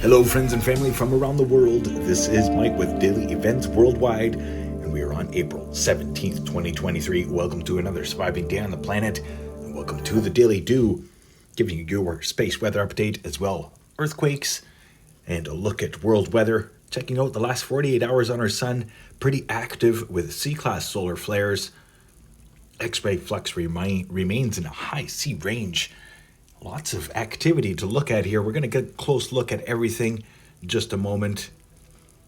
Hello friends and family from around the world, this is Mike with Daily Events Worldwide, and we are on April 17th, 2023. Welcome to another surviving day on the planet, and welcome to the Daily Do, giving you your space weather update as well, earthquakes, and a look at world weather, checking out the last 48 hours on our sun, pretty active with C-class solar flares. X-ray flux remains in a high C range. Lots of activity to look at here. We're going to get a close look at everything in just a moment.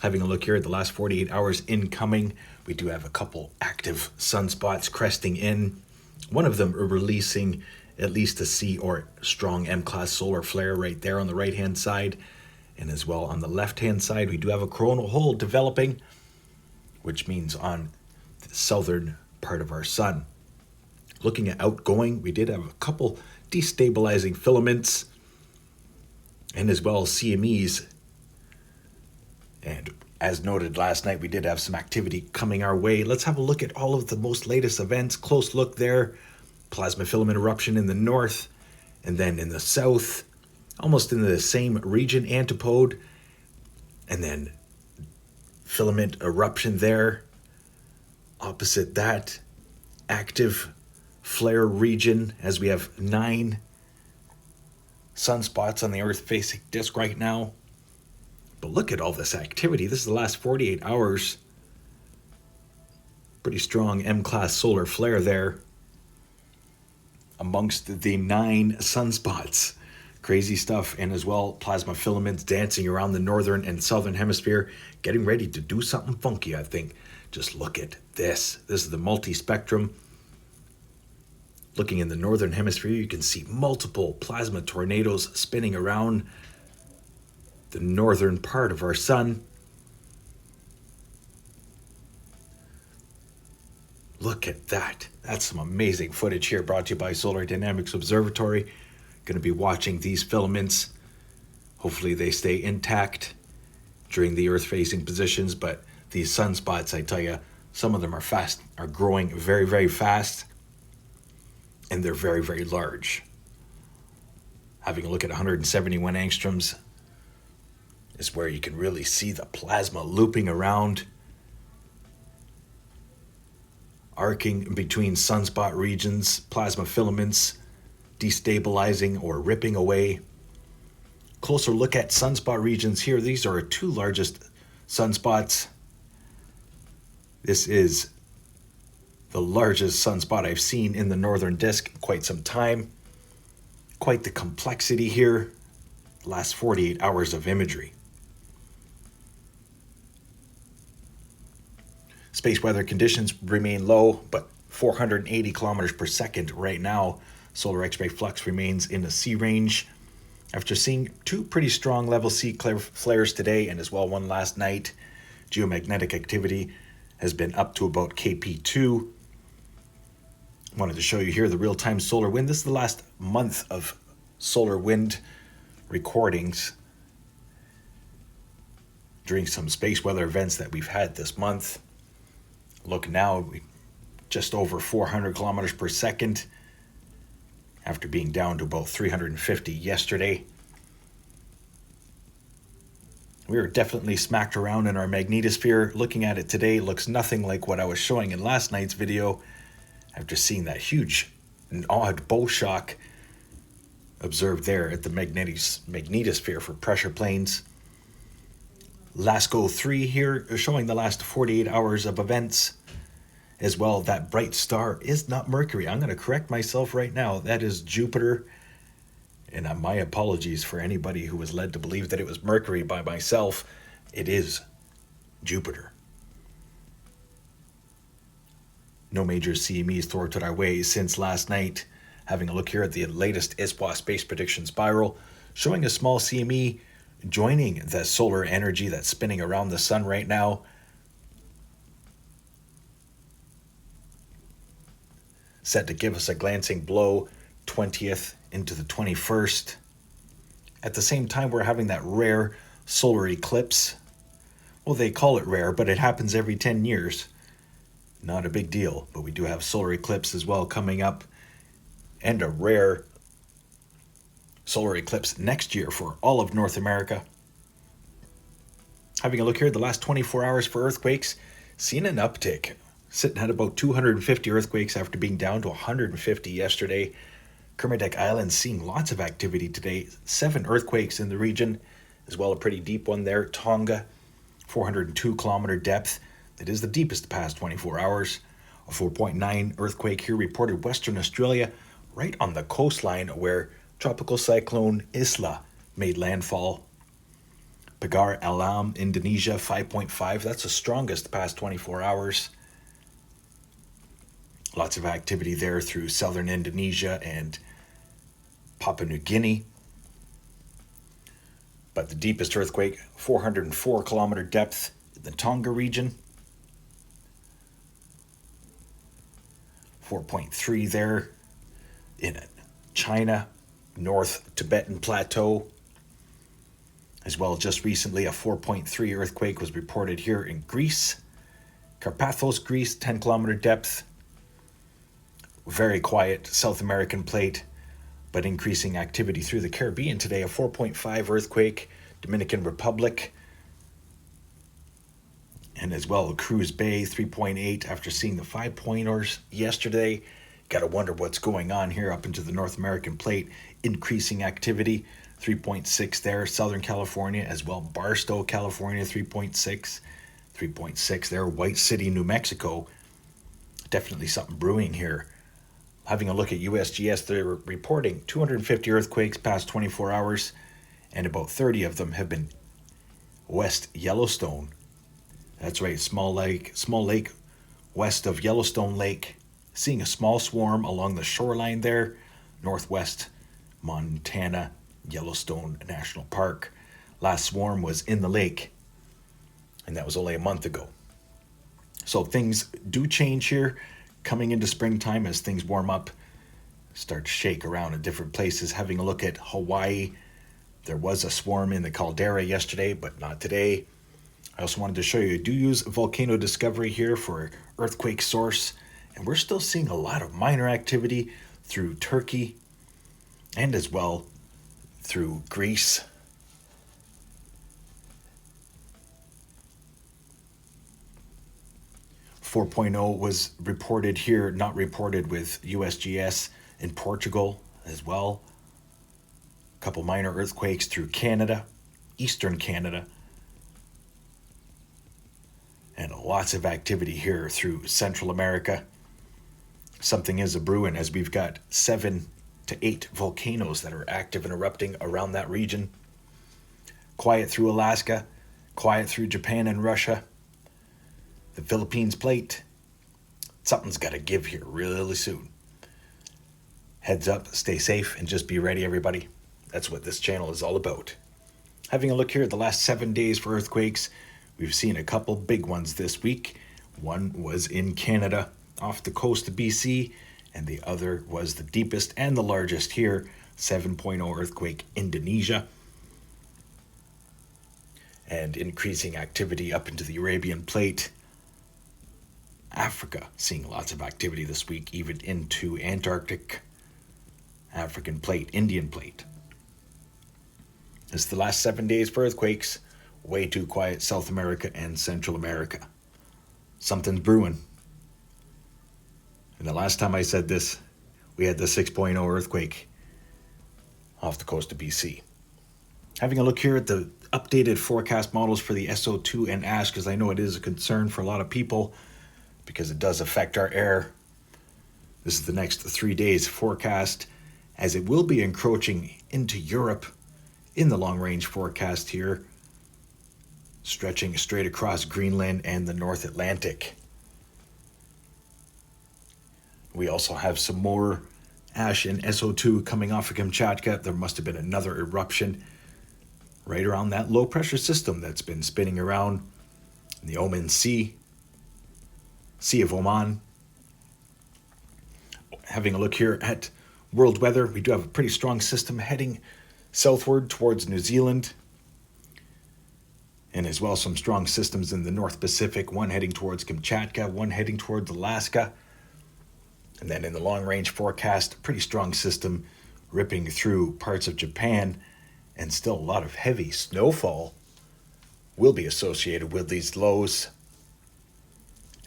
Having a look here at the last 48 hours incoming. We do have a couple active sunspots cresting in. One of them releasing at least a C or strong M-class solar flare right there on the right-hand side. And as well on the left-hand side, we do have a coronal hole developing, which means on the southern part of our sun. Looking at outgoing, we did have a couple destabilizing filaments and as well as CMEs. And as noted last night, we did have some activity coming our way. Let's have a look at all of the most latest events. Close look there. Plasma filament eruption in the north, and then in the south, almost in the same region, antipode, and then filament eruption there. Opposite that, active flare region, as we have 9 sunspots on the Earth-facing disk right now. But look at all this activity. This is the last 48 hours. Pretty strong M-class solar flare there amongst the 9 sunspots. Crazy stuff. And as well, plasma filaments dancing around the northern and southern hemisphere, getting ready to do something funky, I think. Just look at this. This is the multi-spectrum. Looking in the northern hemisphere, you can see multiple plasma tornadoes spinning around the northern part of our sun. Look at that. That's some amazing footage here, brought to you by Solar Dynamics Observatory. Going to be watching these filaments. Hopefully they stay intact during the Earth-facing positions, but these sunspots, I tell you, some of them are growing very, very fast. And they're very, very large. Having a look at 171 angstroms is where you can really see the plasma looping around, arcing between sunspot regions, plasma filaments destabilizing or ripping away. Closer look at sunspot regions here. These are our 2 largest sunspots. This is the largest sunspot I've seen in the northern disk in quite some time. Quite the complexity here. Last 48 hours of imagery. Space weather conditions remain low, but 480 kilometers per second right now. Solar X-ray flux remains in the C range. After seeing 2 pretty strong level C flares today, and as well one last night, geomagnetic activity has been up to about KP2. Wanted to show you here the real-time solar wind. This is the last month of solar wind recordings during some space weather events that we've had this month. Look now, just over 400 kilometers per second after being down to about 350 yesterday. We are definitely smacked around in our magnetosphere. Looking at it today, looks nothing like what I was showing in last night's video. After seeing that huge and odd bow shock observed there at the magnetosphere for pressure planes. LASCO 3 here showing the last 48 hours of events. As well, that bright star is not Mercury. I'm going to correct myself right now. That is Jupiter. And my apologies for anybody who was led to believe that it was Mercury by myself. It is Jupiter. No major CMEs thwarted our way since last night. Having a look here at the latest ISWA space prediction spiral, showing a small CME joining the solar energy that's spinning around the sun right now. Set to give us a glancing blow 20th into the 21st. At the same time, we're having that rare solar eclipse. Well, they call it rare, but it happens every 10 years. Not a big deal, but we do have solar eclipse as well coming up, and a rare solar eclipse next year for all of North America. Having a look here, the last 24 hours for earthquakes, seeing an uptick. Sitting at about 250 earthquakes after being down to 150 yesterday. Kermadec Island seeing lots of activity today. 7 earthquakes in the region, as well a pretty deep one there. Tonga, 402 kilometer depth. That is the deepest the past 24 hours. A 4.9 earthquake here reported Western Australia, right on the coastline where Tropical Cyclone Isla made landfall. Pagar Alam, Indonesia, 5.5. That's the strongest the past 24 hours. Lots of activity there through southern Indonesia and Papua New Guinea. But the deepest earthquake, 404 kilometer depth in the Tonga region. 4.3 there in China, North Tibetan Plateau. As well, just recently, a 4.3 earthquake was reported here in Greece. Karpathos, Greece, 10 kilometer depth. Very quiet South American plate, but increasing activity through the Caribbean today. A 4.5 earthquake, Dominican Republic. And as well, Cruz Bay, 3.8 after seeing the 5-pointers yesterday. Got to wonder what's going on here up into the North American plate. Increasing activity, 3.6 there. Southern California as well. Barstow, California, 3.6. 3.6 there. White City, New Mexico. Definitely something brewing here. Having a look at USGS, they're reporting 250 earthquakes past 24 hours, and about 30 of them have been West Yellowstone. That's right, small lake west of Yellowstone Lake. Seeing a small swarm along the shoreline there, northwest Montana, Yellowstone National Park. Last swarm was in the lake, and that was only a month ago. So things do change here coming into springtime as things warm up, start to shake around in different places. Having a look at Hawaii, there was a swarm in the caldera yesterday, but not today. I also wanted to show you, I do use Volcano Discovery here for earthquake source, and we're still seeing a lot of minor activity through Turkey and as well through Greece. Four 4.0 was reported here, not reported with USGS in Portugal as well. A couple minor earthquakes through Canada, eastern Canada. And lots of activity here through Central America. Something is a brewing as we've got 7 to 8 volcanoes that are active and erupting around that region. Quiet through Alaska, quiet through Japan and Russia. The Philippines plate. Something's got to give here really soon. Heads up, stay safe, and just be ready, everybody. That's what this channel is all about. Having a look here at the last 7 days for earthquakes, we've seen a couple big ones this week. One was in Canada, off the coast of BC, and the other was the deepest and the largest here, 7.0 earthquake, Indonesia. And increasing activity up into the Arabian Plate. Africa, seeing lots of activity this week, even into Antarctic, African Plate, Indian Plate. It's the last 7 days for earthquakes. Way too quiet South America and Central America. Something's brewing. And the last time I said this, we had the 6.0 earthquake off the coast of BC. Having a look here at the updated forecast models for the SO2 and ash, because I know it is a concern for a lot of people because it does affect our air. This is the next 3 days forecast, as it will be encroaching into Europe in the long-range forecast here, stretching straight across Greenland and the North Atlantic. We also have some more ash and SO2 coming off of Kamchatka. There must have been another eruption right around that low-pressure system that's been spinning around in the Oman Sea, Sea of Oman. Having a look here at world weather, we do have a pretty strong system heading southward towards New Zealand, and as well some strong systems in the North Pacific, one heading towards Kamchatka, one heading towards Alaska. And then in the long-range forecast, a pretty strong system ripping through parts of Japan, and still a lot of heavy snowfall will be associated with these lows.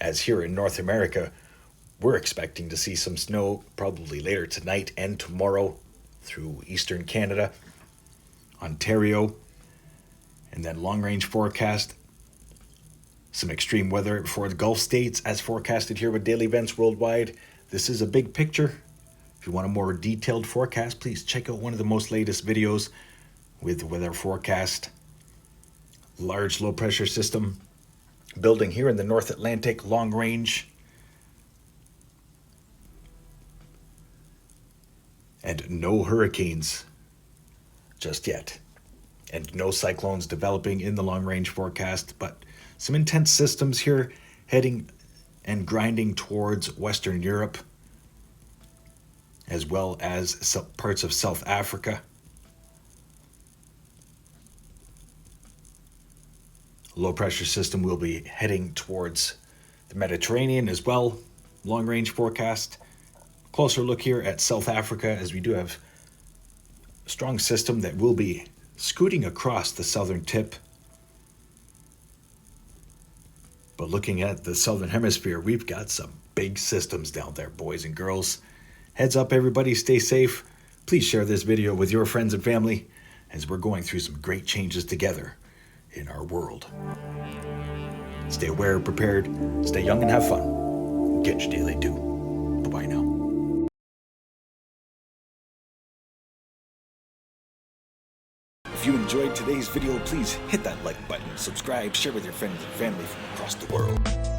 As here in North America, we're expecting to see some snow probably later tonight and tomorrow through eastern Canada, Ontario, and then long-range forecast. Some extreme weather for the Gulf states as forecasted here with Daily Events Worldwide. This is a big picture. If you want a more detailed forecast, please check out one of the most latest videos with the weather forecast. Large low pressure system building here in the North Atlantic, long range. And no hurricanes just yet. And no cyclones developing in the long range forecast, but some intense systems here heading and grinding towards Western Europe, as well as parts of South Africa. Low pressure system will be heading towards the Mediterranean as well. Long range forecast. Closer look here at South Africa, as we do have a strong system that will be scooting across the southern tip. But looking at the southern hemisphere, we've got some big systems down there, boys and girls. Heads up, everybody, stay safe. Please share this video with your friends and family as we're going through some great changes together in our world. Stay aware, prepared, stay young and have fun. Get your daily do. Bye-bye now. If you enjoyed today's video, please hit that like button, subscribe, share with your friends and family from across the world.